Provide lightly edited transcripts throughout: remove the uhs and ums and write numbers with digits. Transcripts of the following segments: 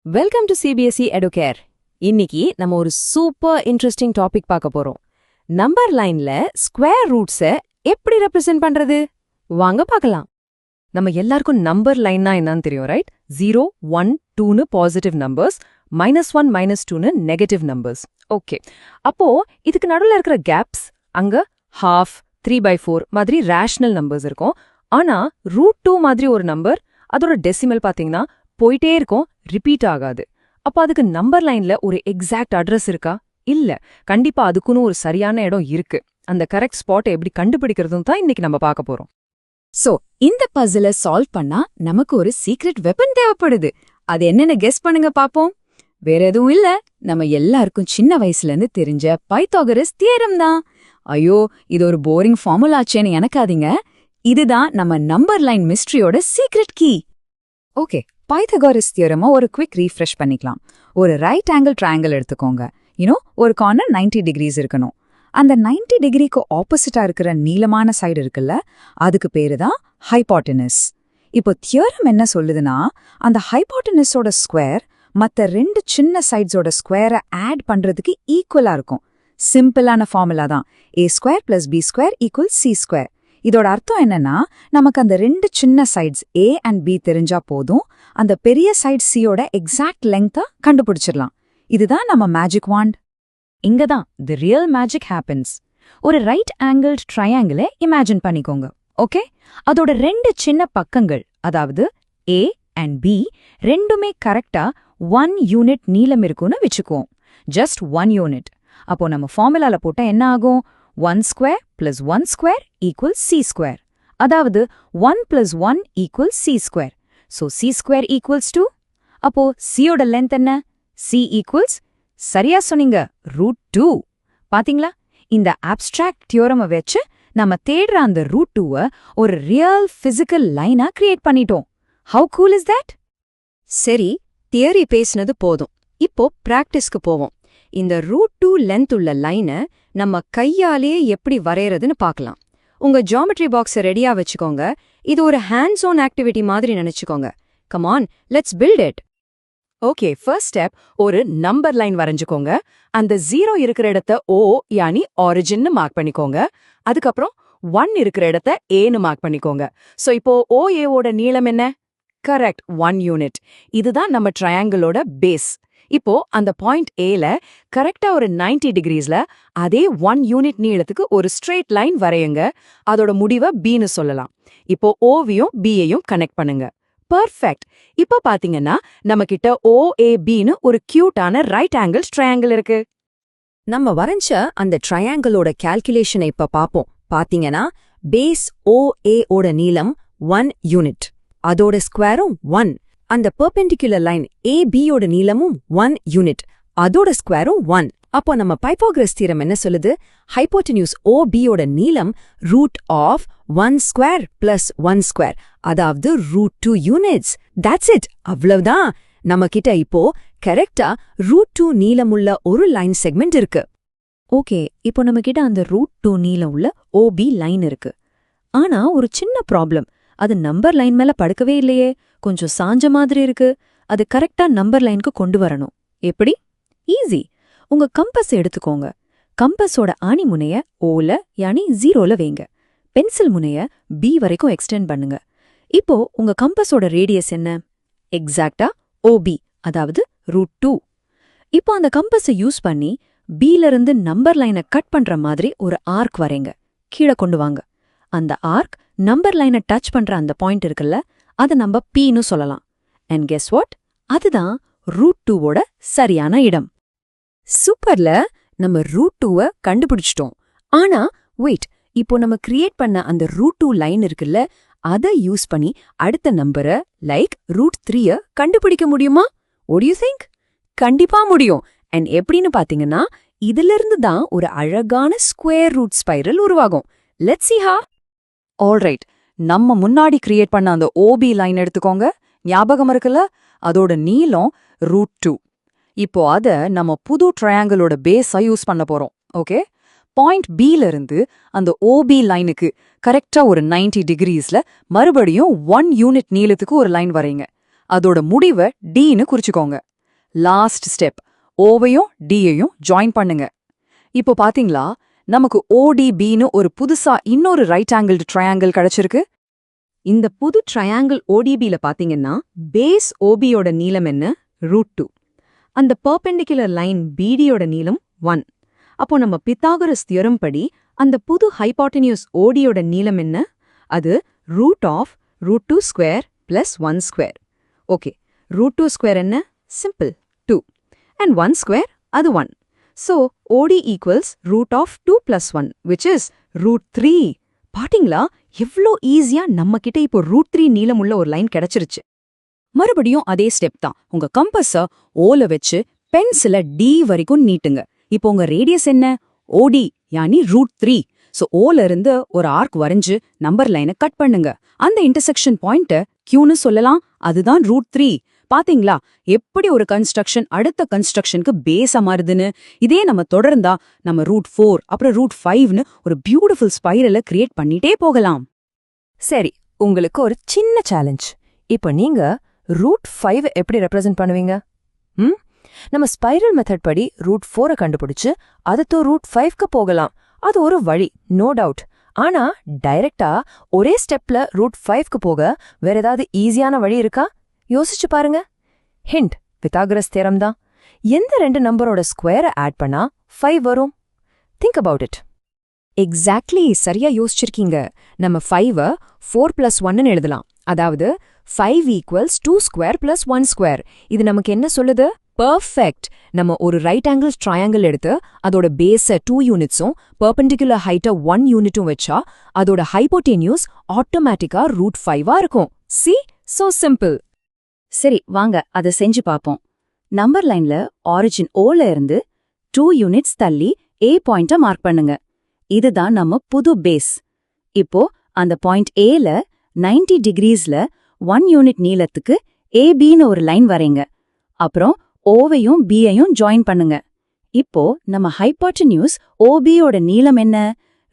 Welcome to CBSE எடுகேர். இன்னைக்கு நம்ம ஒரு சூப்பர் இன்ட்ரெஸ்டிங் டாபிக் பார்க்க போறோம். நம்பர் லைன்ல ஸ்கொயர் ரூட்ஸை எப்படி ரெப்ரசென்ட் பண்றது வாங்க பார்க்கலாம். நம்ம எல்லாருக்கும் நம்பர் லைன்னா என்னன்னு தெரியும், ரைட்? 0, 1, 2னு பாசிட்டிவ் நம்பர்ஸ், -1, -2னு நெகட்டிவ் நம்பர்ஸ். ஓகே, அப்போ இதுக்கு நடுவில் இருக்கிற கேப்ஸ் அங்க ½ 3/4 மாதிரி ரேஷனல் நம்பர்ஸ் இருக்கும். ஆனா √2 மாதிரி ஒரு நம்பர், அதோட டெசிமல் பாத்தீங்கன்னா போயிட்டே இருக்கும், ரிப்பீட் ஆகாது. அப்ப அதுக்கு நம்பர் லைன்ல ஒரு எக்ஸாக்ட் அட்ரஸ் இருக்கா? இல்ல. கண்டிப்பா அதுக்குன்னு ஒரு சரியான இடம் இருக்கு. அந்த கரெக்ட் ஸ்பாட்டை எப்படி கண்டுபிடிக்கிறதும் தான் இன்னைக்கு நம்ம பார்க்க போறோம். சோ இந்த பசில சால்வ் பண்ணா நமக்கு ஒரு சீக்ரெட் வெப்பன் தேவைப்படுது. அது என்னன்னு கெஸ் பண்ணுங்க பாப்போம். வேற எதுவும் இல்ல, நம்ம எல்லாருக்கும் சின்ன வயசுல இருந்து தெரிஞ்ச பைத்தாகரஸ் தியரம் தான். ஐயோ, இது ஒரு போரிங் ஃபார்முலாச்சேன்னு எனக்காதீங்க. இதுதான் நம்ம நம்பர் லைன் மிஸ்ட்ரியோட சீக்ரெட் கீ. ஓகே, பைத்தாகரஸ் தியரமா ஒரு குவிக் ரீஃப்ரெஷ் பண்ணிக்கலாம். ஒரு ரைட் ஆங்கிள் ட்ரையாங்கிள் எடுத்துக்கோங்க. ஒரு கார்னர் 90 டிகிரிஸ் இருக்கணும். அந்த 90 டிகிரிக்கு ஆப்போசிட்டா இருக்கிற நீளமான சைடு இருக்குல்ல, அதுக்கு பேரு தான் ஹைபாட்டனஸ். இப்போ தியரம் என்ன சொல்லுதுன்னா, அந்த ஹைபாட்டனஸோட ஸ்கொயர் மத்த ரெண்டு சின்ன சைட்ஸோட ஸ்கொயரை ஆட் பண்றதுக்கு ஈக்குவலா இருக்கும். சிம்பிளான ஃபார்முலா தான். a² + b² = c². இதோட அர்த்தம் என்னன்னா, நமக்கு அந்த ரெண்டு சின்ன சைட்ஸ் A and B தெரிஞ்சா போதும், அந்த பெரிய சைட் Cயோட எக்ஸாக்ட் லெங்க்தா கண்டுபிடிச்சிடலாம். இதுதான் நம்ம மேஜிக் வாண்ட். இங்கதான் தி ரியல் மேஜிக் ஹேப்பன்ஸ். ஒரு ரைட் ஆங்கிள்ட் ட்ரையாங்கிளை இமேஜின் பண்ணிக்கோங்க. ஓகே, அதோட ரெண்டு சின்ன பக்கங்கள், அதாவது A and B ரெண்டுமே கரெக்டா 1 யூனிட் நீளம் இருக்குன்னு வச்சுக்குவோம். Just 1 unit. அப்போ நம்ம ஃபார்முலால போட்டா என்ன ஆகும்? 1² + 1² = c². அதாவது 1 + 1 = c². So c² = அப்போ c யோட லென்த் என்ன? c = சரியா சொன்னீங்க, √2. பாத்தீங்களா? இந்த அப்ஸ்ட்ராக்ட் தியோரமை வச்சு நம்ம தேடுற அந்த √2 ஒரு ரியல் பிசிக்கல் லைனா கிரியேட் பண்ணிட்டோம். How cool is that? சரி, தியரி பேசினது போதும். இப்போ பிராக்டிஸ்க்கு போவோம். இந்த √2 லென்த் உள்ள லைனை நம்ம கையாலேயே எப்படி வரையறதுன்னு பார்க்கலாம். உங்க ஜியோமெட்ரி பாக்ஸை ரெடியா வச்சுக்கோங்க. இது ஒரு ஹேண்ட்ஸ் ஆன் ஆக்டிவிட்டி மாதிரி நினைச்சுக்கோங்க. Come on, let's build it. Okay, first step, ஒரு நம்பர் லைன் வரைஞ்சுக்கோங்க. அந்த 0 இருக்கிற இடத்த O யானி ஆரிஜின்னு மார்க் பண்ணிக்கோங்க. அதுக்கப்புறம் 1 இருக்கிற இடத்த Aன்னு மார்க் பண்ணிக்கோங்க. சோ இப்போ OAவோட நீளம் என்ன? Correct, 1 unit. இதுதான் நம்ம ட்ரையாங்கிளோட பேஸ். இப்போ அந்த பாயிண்ட் ஏல கரெக்டா ஒரு 90 டிகிரிஸ்ல அதே 1 யூனிட் நீளத்துக்கு ஒரு ஸ்ட்ரெயிட் லைன் வரையுங்க. அதோட முடிவை Bன்னு சொல்லலாம். இப்போ ஓவையும் பியையும் கனெக்ட் பண்ணுங்க. பர்ஃபெக்ட். இப்போ பாத்தீங்கன்னா நம்ம கிட்ட OABன்னு ஒரு கியூட்டான ரைட் ஆங்கிள் ட்ரையாங்கிள் இருக்கு. நம்ம வரைஞ்ச அந்த ட்ரையாங்கிளோட கால்குலேஷனை இப்ப பாப்போம். பாத்தீங்கன்னா பேஸ் OA ஓட நீளம் 1 யூனிட், அதோட ஸ்கொயரும் 1. அந்த பெர்பெண்டிகுலர் லைன் AB-யோட நீளமும் 1 யூனிட், அதோட ஸ்கொயரும் 1. அப்போ நம்ம பைத்தாகரஸ் தியரம் என்ன சொல்லுது? ஹைபோட்டென்யூஸ் OB-யோட நீளம் √1² + 1², அதாவது √2 யூனிட்ஸ். தட்ஸ் இட், அவ்வளவுதான். நம்ம கிட்ட இப்போ கரெக்டா √2 நீளமுள்ள ஒரு லைன் செக்மெண்ட் இருக்கு. ஓகே, இப்போ நம்ம கிட்ட அந்த √2 நீளம் உள்ள OB லைன் இருக்கு. ஆனா ஒரு சின்ன ப்ராப்ளம், அது நம்பர் லைன் மேல படுக்கவே இல்லையே. கொஞ்சம் சாஞ்ச மாதிரி இருக்கு. அது கரெக்டா நம்பர் லைனுக்கு கொண்டு வரணும். எப்படி? ஈஸி. உங்க கம்பஸ் எடுத்துக்கோங்க. கம்பஸோட ஆணி முனைய ஓல யானி 0ல வைங்க. பென்சில் முனைய B வரைக்கும் எக்ஸ்டெண்ட் பண்ணுங்க. இப்போ உங்க கம்பஸோட ரேடியஸ் என்ன? எக்ஸாக்டா OB, அதாவது √2. இப்போ அந்த கம்பஸை யூஸ் பண்ணி Bல இருந்து நம்பர் லைனை கட் பண்ற மாதிரி ஒரு ஆர்க் வரைங்க. கீழே கொண்டு வாங்க. அந்த ஆர்க் நம்பர் லைனை டச் பண்ற அந்த பாயிண்ட் இருக்குல்ல, அதை நம்ம Pன்னு சொல்லலாம். And guess what? அதுதான் √2வோட சரியான இடம். சூப்பர்ல, நம்ம √2 கண்டுபிடிச்சிட்டோம். ஆனா வெயிட், இப்போ நம்ம கிரியேட் பண்ண அந்த √2 லைன் இருக்குல்ல, அதை யூஸ் பண்ணி அடுத்த நம்பரை லைக் √3 கண்டுபிடிக்க முடியுமா? What do you think? கண்டிப்பா முடியும். அண்ட் எப்படின்னு பாத்தீங்கன்னா, இதிலிருந்து தான் ஒரு அழகான ஸ்கொயர் ரூட் ஸ்பைரல் உருவாகும். Let's see how. ஆல்ரைட், நம்ம முன்னாடி கிரியேட் பண்ண அந்த OB லைன் எடுத்துக்கோங்க. ஞாபகம் இருக்குல்ல? அதோட நீளம் √2. இப்போ அத நம்ம புது ட்ரையாங்கிளோட பேஸா யூஸ் பண்ண போறோம். ஓகே, பாயிண்ட் Bல இருந்து அந்த OB லைனுக்கு கரெக்டா ஒரு 90 டிகிரிஸ்ல மறுபடியும் 1 யூனிட் நீளத்துக்கு ஒரு லைன் வரைங்க. அதோட முடிவை Dன்னு குறிச்சுக்கோங்க. லாஸ்ட் ஸ்டெப், ஓவையும் டியையும் ஜாயின் பண்ணுங்க. இப்போ பாத்தீங்களா, நமக்கு ODBன்னு ஒரு புதுசா இன்னொரு ரைட் ஆங்கிள்டு ட்ரையாங்கிள் கிடைச்சிருக்கு. இந்த புது ட்ரையாங்கிள் ODBல பாத்தீங்கன்னா பேஸ் OBயோட நீளம் என்ன? √2. அந்த பெர்பெண்டிகுலர் லைன் BDயோட நீளம் 1. அப்போ நம்ம பித்தாகரஸ் தியரம் படி அந்த புது ஹைபாட்டனியூஸ் ODயோட நீளம் என்ன? அது √2² + 1². ஓகே, √2² என்ன? சிம்பிள், 2. And 1² அது 1. So, OD equals √2 + 1, which is √3. பாத்தீங்களா, எவ்ளோ ஈஸியா நம்ம கிட்ட இப்போ √3 நீளமுள்ள ஒரு லைன் கிடைச்சிருச்சு. மறுபடியும் அதே ஸ்டெப் தான். உங்க கம்பஸ ஓல வச்சு பென்சில D வரைக்கும் நீட்டுங்க. இப்போ உங்க ரேடியஸ் என்ன? OD, யானி √3. சோ ஓல இருந்து ஒரு ஆர்க் வரைஞ்சு நம்பர் லைனை கட் பண்ணுங்க. அந்த இன்டர்செக்ஷன் பாயிண்ட Qன்னு சொல்லலாம். அதுதான் √3. பாத்தீங்களா எப்படி ஒரு கன்ஸ்ட்ரக்ஷன் அடுத்த கன்ஸ்ட்ரக்ஷனுக்கு பேஸா மாறுதுன்னு? இதே நம்ம தொடர்ந்தா நம்ம √4 அப்புறம் √5ன்னு ஒரு பியூட்டிஃபுல் ஸ்பைரலை கிரியேட் பண்ணிட்டே போகலாம். சரி, உங்களுக்கு ஒரு சின்ன சேலஞ்ச். இப்போ நீங்க √5 எப்படி ரெப்ரசென்ட் பண்ணுவீங்க? நம்ம ஸ்பைரல் மெத்தட் படி √4 கண்டுபிடிச்சு அடுத்து √5க்கு போகலாம். அது ஒரு வழி, நோ டவுட். ஆனா டைரக்டா ஒரே ஸ்டெப்ல √5க்கு போக வேற ஏதாவது ஈஸியான வழி இருக்கா? யோசிச்சு பாருங்க. ஹிண்ட், பித்தாகரஸ் தியரம் தான். எந்த 2 நம்பரோட ஸ்கொயரை ஆட் பண்ணா 5 வரும்? Think about it. எக்ஸாக்ட்லி, சரியா யோசிச்சிருக்கீங்க. நம்ம 5 4 + 1ன்னு எழுதலாம். அதாவது 5 = 2² + 1². இது நமக்கு என்ன சொல்லுது? பர்ஃபெக்ட். நம்ம ஒரு ரைட் ஆங்கிள் ட்ரையாங்கிள் எடுத்து அதோட பேஸ 2 யூனிட்ஸும் பெர்பெண்டிகுலர் ஹைட்ட 1 யூனிட்டும் வச்சா அதோட ஹைபோட்டென்யூஸ் ஆட்டோமேட்டிக்கா √5ஆ இருக்கும். C, so simple. சரி, வாங்க அதை செஞ்சு பாப்போம். நம்பர் லைன்ல ஆரிஜின் ஓல இருந்து 2 யூனிட்ஸ் தள்ளி A பாயிண்ட மார்க் பண்ணுங்க. இதுதான் நம்ம புது பேஸ். இப்போ அந்த பாயிண்ட் Aல 90 டிகிரீஸ்ல 1 யூனிட் நீளத்துக்கு ABன்னு ஒரு லைன் வரைங்க. அப்புறம் ஓவையும் Bயையும் ஜாயின் பண்ணுங்க. இப்போ நம்ம ஹைபாட்டென்யூஸ் OBயோட நீளம் என்ன?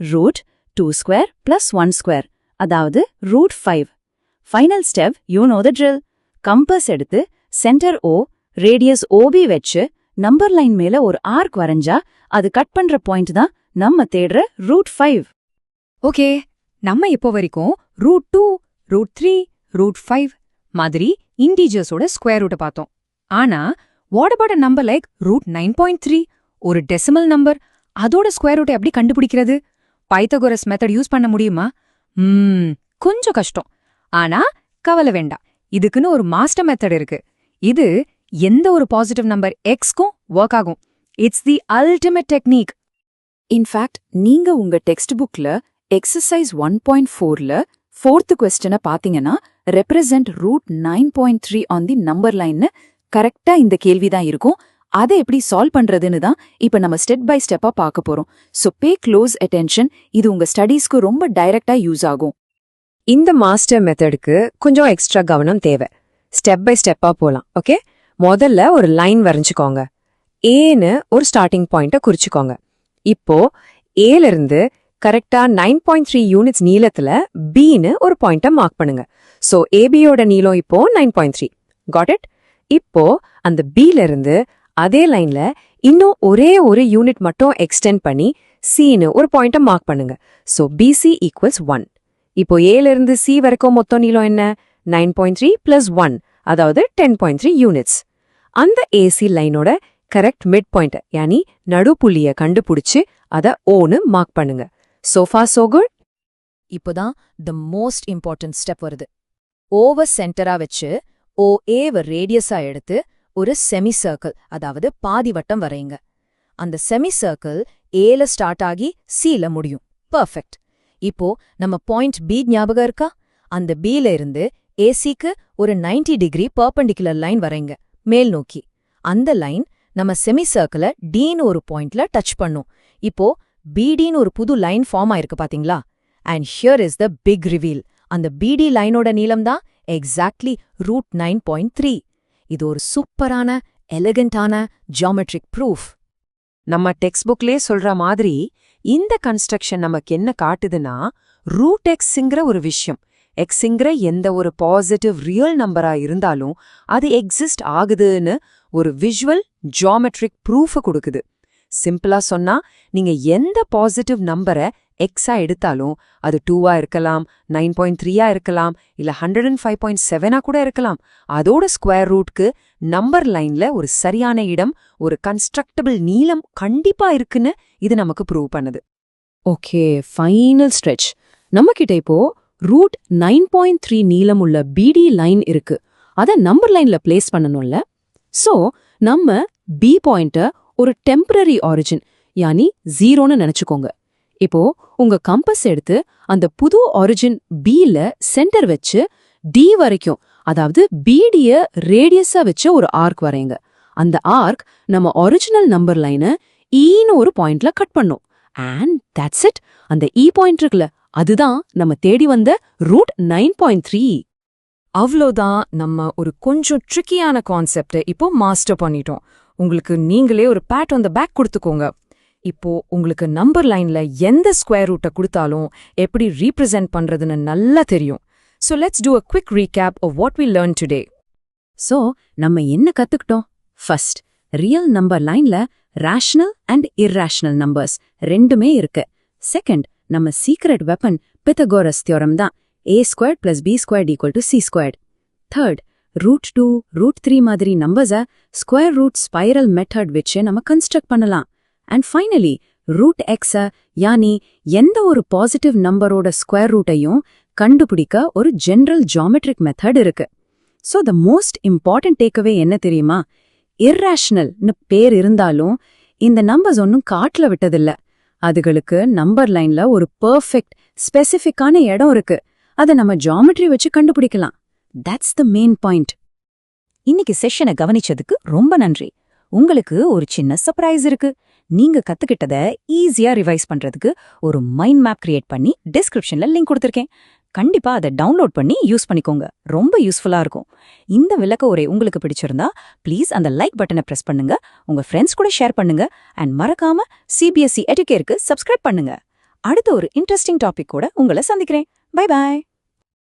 √2² + 1², அதாவது √5. Final step, you know the drill. Compass எடுத்து சென்டர் O, ரேடியஸ் OB வச்சு நம்பர் லைன் மேல ஒரு ஆர்க் வரைஞ்சா அது கட் பண்ற பாயிண்ட் தான் நம்ம தேடுற √5. ஓகே, நம்ம இப்போ வரைக்கும் √2, √3, √5 மாதிரி இன்டீஜர்ஸோட ஸ்கொயர் ரூட்டை பார்த்தோம். ஆனா what about a number like √9.3, ஒரு டெசிமல் நம்பர், அதோட ஸ்கொயர் ரூட்டை எப்படி கண்டுபிடிக்கிறது? பைத்தகோரஸ் மெத்தட் யூஸ் பண்ண முடியுமா? கொஞ்சம் கஷ்டம். ஆனா கவலை வேண்டாம், இதுக்குன்னு ஒரு மாஸ்டர் மெத்தட் இருக்கு. இது எந்த ஒரு பாசிட்டிவ் நம்பர் எக்ஸ்க்கும் ஒர்க் ஆகும். It's the ultimate technique. In fact, நீங்க உங்க டெக்ஸ்ட் புக்ல எக்ஸசைஸ் 1.4ல 4th கொஸ்டினை பாத்தீங்கன்னா ரெப்ரசென்ட் √9.3 ஆன் தி நம்பர் லைன்னு கரெக்டா இந்த கேள்விதான் இருக்கும். அதை எப்படி சால்வ் பண்றதுன்னு தான் இப்ப நம்ம ஸ்டெப் பை ஸ்டெப்பா பார்க்க போறோம். So pay close attention. இது உங்க ஸ்டடீஸ்க்கு ரொம்ப டைரக்டா யூஸ் ஆகும். இந்த மாஸ்டர் மெத்தடுக்கு கொஞ்சம் எக்ஸ்ட்ரா கவனம் தேவை. ஸ்டெப் பை ஸ்டெப்பா போலாம். ஓகே, முதல்ல ஒரு லைன் வரைஞ்சுக்கோங்க. ஏன்னு ஒரு ஸ்டார்டிங் பாயிண்ட குறிச்சுக்கோங்க. இப்போ ஏல இருந்து கரெக்டா 9.3 யூனிட்ஸ் நீளத்துல பின்னு ஒரு பாயிண்ட மார்க் பண்ணுங்க. சோ ஏபியோட நீளம் இப்போ 9.3. Got it? இப்போ அந்த பில இருந்து அதே லைன்ல இன்னும் ஒரே ஒரு யூனிட் மட்டும் எக்ஸ்டெண்ட் பண்ணி சின்னு ஒரு பாயிண்ட மார்க் பண்ணுங்க. So BC = 1. இப்போ ஏல இருந்து சி வரைக்கும் மொத்தம் நீளம் என்ன? 9.3 + 1, அதாவது 10.3 யூனிட்ஸ். அந்த ஏசி லைனோட கரெக்ட் மிட் பாயிண்ட், யானி நடுப்புள்ளிய கண்டுபிடிச்சு அத ஓன்னு மார்க் பண்ணுங்க. So far so good? இப்போதான் தி மோஸ்ட் இம்பார்ட்டன்ட் ஸ்டெப் வருது. ஓவர் சென்டரா வச்சு OA ரேடியஸா எடுத்து ஒரு செமி சர்க்கிள், அதாவது பாதி வட்டம் வரையுங்க. அந்த செமி சர்க்கிள் ஏல ஸ்டார்ட் ஆகி சில முடியும். பர்ஃபெக்ட். இப்போ நம்ம பாயிண்ட் B ஞாபகம் இருக்கா? அந்த Bல இருந்து ஏசிக்கு ஒரு 90 டிகிரி பெர்பெண்டிகுலர் லைன் வரைங்க, மேல் நோக்கி. அந்த லைன் நம்ம செமி சர்க்கிள Dன்னு ஒரு பாயிண்ட்ல டச் பண்ணும். இப்போ BDன்னு ஒரு புது லைன் ஃபார்ம் ஆயிருக்கு பாத்தீங்களா? And here is the big reveal. அந்த BD லைனோட நீளம் தான் எக்ஸாக்ட்லி √9.3. இது ஒரு சூப்பரான எலிகண்டான ஜியோமெட்ரிக் ப்ரூஃப். நம்ம டெக்ஸ்ட் புக்லயே சொல்ற மாதிரி இந்த கன்ஸ்ட்ரக்ஷன் நமக்கு என்ன காட்டுதுன்னா, √xங்கிற ஒரு விஷயம், எக்ஸுங்கிற எந்த ஒரு பாசிட்டிவ் ரியல் நம்பரா இருந்தாலும் அது எக்ஸிஸ்ட் ஆகுதுன்னு ஒரு விஷுவல் ஜியோமெட்ரிக் ப்ரூஃபை கொடுக்குது. சிம்பிளா சொன்னா, நீங்க எந்த பாசிட்டிவ் நம்பரை எக்ஸா எடுத்தாலும் அது 2ஆ இருக்கலாம், 9.3ஆ இருக்கலாம், இல்ல 105.7ஆ கூட இருக்கலாம். அதோட ஸ்கொயர் ரூட்க்கு நம்பர் லைன்ல ஒரு சரியான இடம், ஒரு கன்ஸ்ட்ரக்டபிள் நீளம் கண்டிப்பா இருக்குன்னு இது நமக்கு ப்ரூவ் பண்ணுது. Okay, final stretch. நம்மகிட்ட இப்போ ரூட் 9.3 நீளம் உள்ள பிடி லைன் இருக்கு. அத நம்பர் லைன்ல பிளேஸ் பண்ணணும்ல. சோ நம்ம பி பாயிண்ட ஒரு டெம்பரரி ஆரிஜின், யானி 0ன்னு நினைச்சுக்கோங்க. இப்போ உங்க கம்பஸ் எடுத்து அந்த புது ஆரிஜின் பில சென்டர் வச்சு டி வரைக்கும், அதாவது பிடிய ரேடியஸா வச்சு ஒரு ஆர்க் வரைங்க. அந்த ஆர்க் நம்ம ஒரிஜினல் நம்பர் லைனை ஈன்னு ஒரு பாயிண்ட்ல கட் பண்ணும். And that's it. அந்த இ பாயிண்ட் இருக்குல்ல, அதுதான் நம்ம தேடி வந்த ரூட் 9.3. அவ்வளோதான். நம்ம ஒரு கொஞ்சம் ட்ரிக்கியான கான்செப்டை இப்போ மாஸ்டர் பண்ணிட்டோம். உங்களுக்கு நீங்களே ஒரு பேட் ஆன் த பேக் கொடுத்துக்கோங்க. இப்போ உங்களுக்கு நம்பர் லைன்ல எந்த ஸ்கொயர் ரூட்டை கொடுத்தாலும் எப்படி ரீப்ரசென்ட் பண்றதுன்னு நல்லா தெரியும். So let's do a quick recap of what we learned today. So நம்ம என்ன கத்துக்கிட்டோம்? ஃபர்ஸ்ட், ரியல் நம்பர் லைன்ல ரேஷனல் அண்ட் இர்ரேஷனல் நம்பர்ஸ் ரெண்டுமே இருக்கு. செகண்ட், நம்ம சீக்ரெட் வெப்பன் பித்தகோரஸ் தியோரம் தான், a² + b² = c². Third, root 2, root 3 மாதிரி நம்பர்ஸை ஸ்கொயர் ரூட் ஸ்பைரல் மெத்தட் வச்சு நம்ம கன்ஸ்ட்ரக்ட் பண்ணலாம். அண்ட் ஃபைனலி, ரூட் எக்ஸ, யானி எந்த ஒரு பாசிட்டிவ் நம்பரோட ஸ்கொயர் ரூட்டையும் கண்டுபிடிக்க ஒரு ஜெனரல் ஜியோமெட்ரிக் மெத்தட் இருக்கு. So the most important takeaway என்ன தெரியுமா? இர்ரேஷனல்னு பேர் இருந்தாலும் இந்த நம்பர்ஸ் ஒன்னும் காட்டுல விட்டதில்ல. அதுகளுக்கு நம்பர் லைன்ல ஒரு பெர்ஃபெக்ட் ஸ்பெசிஃபிக்கான இடம் இருக்கு. அதை நம்ம ஜியோமெட்ரி வச்சு கண்டுபிடிக்கலாம். That's the main point. இன்னைக்கு செஷனை கவனிச்சதுக்கு ரொம்ப நன்றி. உங்களுக்கு ஒரு சின்ன சர்ப்ரைஸ் இருக்கு. நீங்க கத்துக்கிட்டத ஈஸியா ரிவைஸ் பண்றதுக்கு ஒரு மைண்ட் மேப் கிரியேட் பண்ணி டிஸ்கிரிப்ஷன்ல லிங்க் கொடுத்திருக்கேன். கண்டிப்பா அதை டவுன்லோட் பண்ணி யூஸ் பண்ணிக்கோங்க. ரொம்ப யூஸ்ஃபுல்லா இருக்கும். இந்த விளக்க உரை உங்களுக்கு பிடிச்சிருந்தா ப்ளீஸ் அந்த லைக் பட்டனை பிரஸ் பண்ணுங்க, உங்க ஃப்ரெண்ட்ஸ் கூட ஷேர் பண்ணுங்க, அண்ட் மறக்காம CBSE Educareக்கு சப்ஸ்கிரைப் பண்ணுங்க. அடுத்த ஒரு இன்ட்ரெஸ்டிங் டாபிக் கூட உங்களை சந்திக்கிறேன். Bye bye.